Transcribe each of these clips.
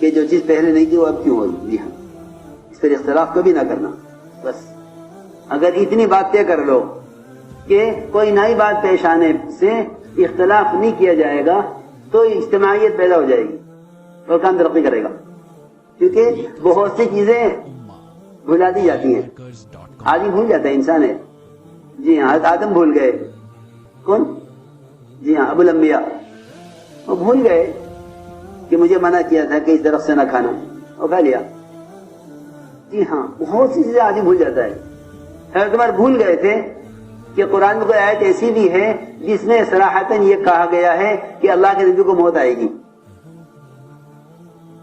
کہ جو چیز پہلے نہیں تھی وہ اب کیوں ہو. جی ہاں، اس پر اختلاف کبھی نہ کرنا. بس اگر اتنی بات طے کر لو کہ کوئی نئی بات پیش آنے سے اختلاف نہیں کیا جائے گا تو اجتماعیت پیدا ہو جائے گی اور کام ترقی کرے گا. کیونکہ بہت سی چیزیں بھلا دی جاتی ہیں. آدمی بھول جاتا ہے، انسان ہے. جی ہاں، حضرت آدم بھول گئے. کون؟ جی ہاں، ابو الانبیاء. وہ بھول گئے کہ مجھے منع کیا تھا کہ اس درخت سے نہ کھانا، وہ کھا لیا. جی ہاں، بہت سی چیزیں آدمی بھول جاتا ہے. حضرت عمر بھول گئے تھے کہ قرآن میں کوئی آیت ایسی بھی ہے جس میں صراحتاً یہ کہا گیا ہے کہ اللہ کے نبی کو موت آئے گی.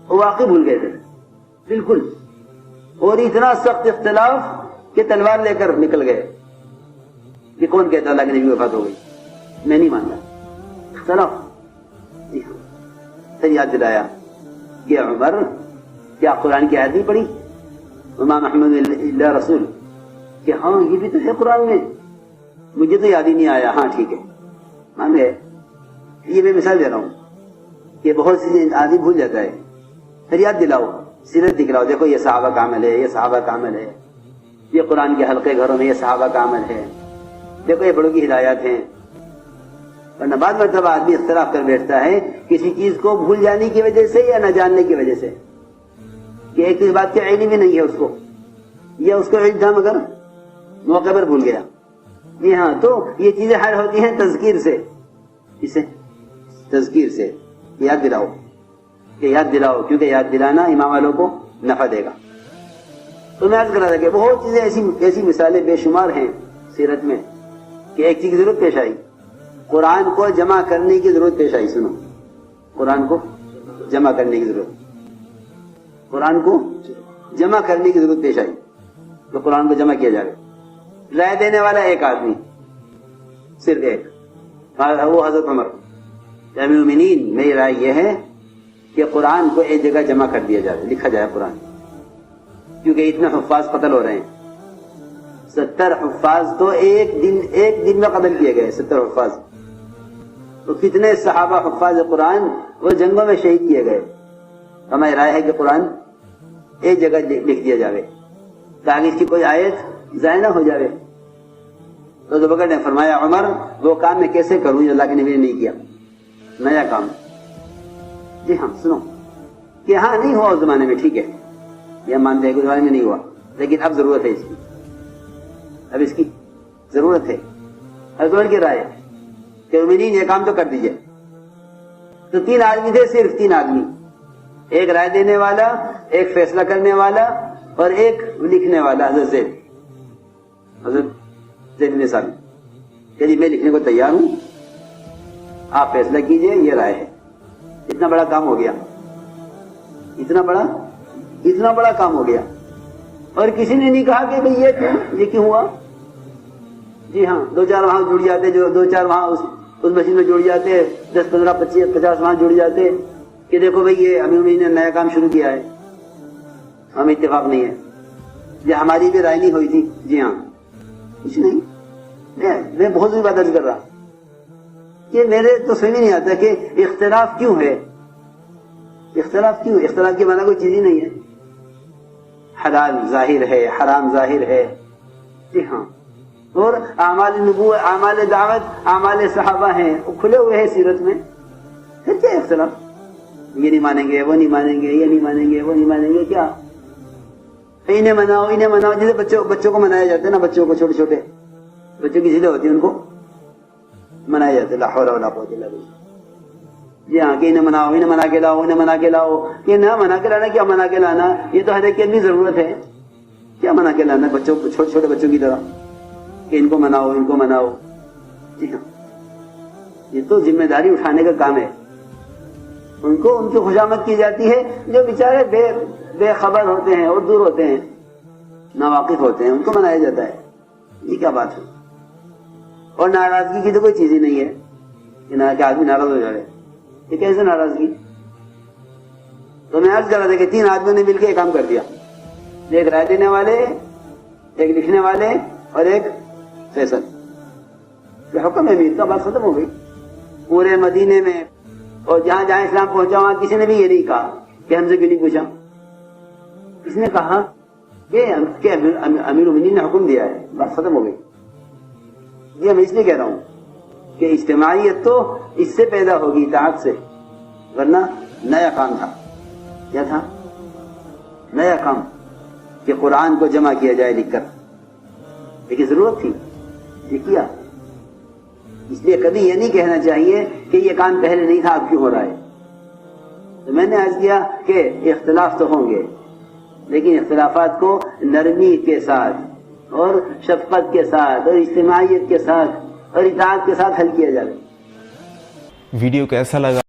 وہ واقعی بھول گئے تھے بالکل. اور اتنا سخت اختلاف کہ تلوار لے کر نکل گئے کہ کون کہتا اللہ کے نبی وفات ہو گئی، میں نہیں مانتا. اختلاف. جی ہاں، پھر یاد دلایا کہ عمر کیا قرآن کی آیت نہیں پڑھی وما محمد الا رسول، کہ ہاں یہ بھی تو ہے قرآن میں، مجھے تو یاد ہی نہیں آیا. ہاں ٹھیک ہے، مان گئے. یہ میں مثال دے رہا ہوں کہ بہت سی آدمی بھول جاتا ہے. پھر یاد دلاؤ، سیرت دکھلاؤ، دیکھو یہ صحابہ کا عمل ہے، یہ صحابہ کا عمل ہے، یہ قرآن کے حلقے گھروں میں یہ صحابہ کا عمل ہے، دیکھو یہ بڑوں کی ہدایات ہیں. ورنہ بعض مرتبہ آدمی اختلاف کر بیٹھتا ہے کسی چیز کو بھول جانے کی وجہ سے یا نہ جاننے کی وجہ سے، کہ ایک اس بات کا علم بھی نہیں ہے اس کو، یا اس کو علم تھا مگر موقع پر بھول گیا. جی ہاں، تو یہ چیزیں حل ہوتی ہیں تذکیر سے. اسے تذکیر سے یاد دلاؤ کہ یاد دلاؤ، کیونکہ یاد دلانا امام والوں کو نفع دے گا. تو میں عرض کر رہا تھا کہ بہت چیزیں ایسی مثالیں بے شمار ہیں سیرت میں کہ ایک چیز کی ضرورت پیش آئی، قرآن کو جمع کرنے کی ضرورت پیش آئی. سنو، قرآن کو جمع کرنے کی ضرورت، قرآن کو جمع کرنے کی ضرورت پیش آئی. تو قرآن کو جمع کیا جائے. رائے دینے والا ایک آدمی، صرف ایک، وہ حضرت عمر. امیر المومنین، میری رائے یہ ہے کہ قرآن کو ایک جگہ جمع کر دیا جائے، لکھا جائے قرآن، کیونکہ اتنے حفاظ قتل ہو رہے ہیں. 70 حفاظ تو ایک دن میں قتل کیے گئے. 70 حفاظ. تو کتنے صحابہ حفاظ قرآن وہ جنگوں میں شہید کیے گئے. ہماری رائے ہے کہ قرآن ایک جگہ لکھ دیا جائے تاکہ اس کی کوئی آیت ضائع نہ ہو جائے. تو ابو بکر نے فرمایا عمر وہ کام میں کیسے کروں جو اللہ کے نبی نے نہیں کیا، نیا کام. جی ہاں، سنو کہ ہاں نہیں ہوا اس زمانے میں، ٹھیک ہے، یہ مانتے ہیں کہ اس زمانے میں نہیں ہوا، لیکن اب ضرورت ہے اس کی، اب اس کی ضرورت ہے. حضرت عمر کی رائے کہ مومنین یہ کام تو کر دیجئے. تو 3 آدمی تھے، صرف 3 آدمی، ایک رائے دینے والا، ایک فیصلہ کرنے والا اور ایک لکھنے والا. حضرت زید بن ثابت کہ جی میں لکھنے کو تیار ہوں، آپ فیصلہ کیجئے، یہ رائے ہے. اتنا بڑا کام ہو گیا، اتنا بڑا کام ہو گیا. اور کسی نے نہیں کہا کہ بھئی یہ کیوں ہوا. جی ہاں، 2-4 وہاں جڑ جاتے، جو 2-4 وہاں اس مسجد میں جڑ جاتے، 10-15-20-50 وہاں جڑ جاتے کہ دیکھو بھئی یہ امیر المومنین نے نیا کام شروع کیا ہے، ہمیں اتفاق نہیں ہے، یہ ہماری بھی رائے نہیں ہوئی تھی. جی ہاں، کچھ نہیں. میں بہت سی بات عرض کر رہا کہ میرے تو سمجھ نہیں آتا کہ اختلاف کیوں ہے. اختلاف کی معنی کوئی چیز ہی نہیں ہے. حلال ظاہر ہے، حرام ظاہر ہے. جی ہاں، اور اعمال نبوت، اعمال دعوت، اعمال صحابہ ہیں، وہ کھلے ہوئے ہیں سیرت میں. پھر کیا اختلاف؟ یہ نہیں مانیں گے، وہ نہیں مانیں گے، یہ نہیں مانیں گے، وہ نہیں مانیں گے. کیا انہیں مناؤ، جیسے بچوں کو منایا جاتا ہے نا، بچوں کو چھوٹے بچوں کی ضد ہوتی ہے، ان کو منایا جاتا ہے. لا حول ولا قوت الا باللہ. جی ہاں، کہ انہیں مناؤ، انہیں منا کے لاؤ. یہ نہ منا کے لانا، کیا منا کے لانا؟ یہ تو ہر ایک کی اپنی ضرورت ہے. کیا منا کے لانا بچوں کو، چھوٹے بچوں کی طرح کہ ان کو مناؤ. جی ہاں، یہ تو ذمہ داری اٹھانے کا کام ہے. ان کی خوشامد کی جاتی ہے جو بیچارے بے خبر ہوتے ہیں اور دور ہوتے ہیں، ناواقف ہوتے ہیں، ان کو منایا جاتا ہے. یہ کیا بات ہے؟ اور ناراضگی کی تو کوئی چیز ہی نہیں ہے کہ آدمی ناراض ہو جائے. یہ کیسے ناراضگی؟ تو میں عرض کر رہا تھا کہ 3 آدمیوں نے مل کے یہ کام کر دیا، ایک رائے دینے والے، ایک لکھنے والے اور ایک فیصل. حکم امیر کا بات ختم ہو گئی. پورے مدینے میں اور جہاں اسلام پہنچا وہاں کسی نے بھی یہ نہیں کہا کہ ہم سے کیوں نہیں پوچھا؟ اس نے کہا کہ امیر المومنین نے حکم دیا ہے، بات ختم ہو گئی. یہ میں اس لیے کہہ رہا ہوں کہ اجتماعیت تو اس سے پیدا ہوگی، اطاعت سے، ورنہ نیا کام تھا. کیا تھا؟ نیا کام کہ قرآن کو جمع کیا جائے لکھ کر، لیکن ضرورت تھی، یہ کیا. اس لیے کبھی یہ نہیں کہنا چاہیے کہ یہ کام پہلے نہیں تھا اب کیوں ہو رہا ہے. تو میں نے عرض کیا کہ اختلاف تو ہوں گے، لیکن اختلافات کو نرمی کے ساتھ اور شفقت کے ساتھ اور اجتماعیت کے ساتھ اور اطاعت کے ساتھ حل کیا جائے. ویڈیو کیسا لگا